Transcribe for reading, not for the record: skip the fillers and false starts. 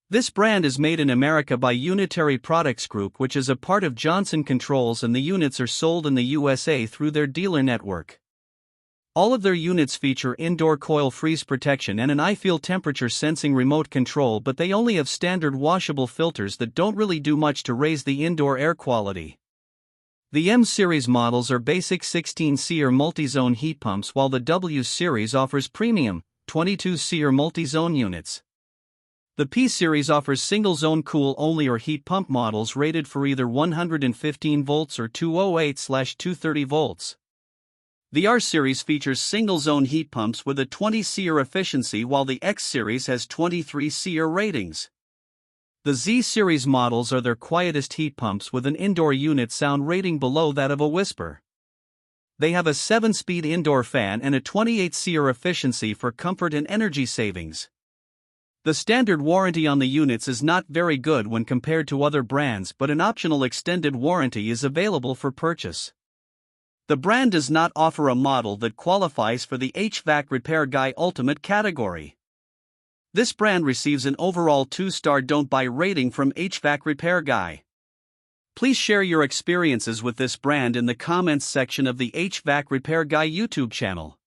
This brand is made in America by Unitary Products Group, which is a part of Johnson Controls, and the units are sold in the USA through their dealer network. All of their units feature indoor coil freeze protection and an I-Feel temperature sensing remote control, but they only have standard washable filters that don't really do much to raise the indoor air quality. The M series models are basic 16-SEER multi-zone heat pumps, while the W series offers premium 22-SEER multi-zone units. The P series offers single-zone cool-only or heat pump models rated for either 115 volts or 208/230 volts. The R series features single-zone heat pumps with a 20 SEER efficiency, while the X series has 23 SEER ratings. The Z series models are their quietest heat pumps with an indoor unit sound rating below that of a Whisper. They have a 7-speed indoor fan and a 28 SEER efficiency for comfort and energy savings. The standard warranty on the units is not very good when compared to other brands, but an optional extended warranty is available for purchase. The brand does not offer a model that qualifies for the HvacRepairGuy Ultimate category. This brand receives an overall 2-star don't buy rating from HvacRepairGuy. Please share your experiences with this brand in the comments section of the HvacRepairGuy YouTube channel.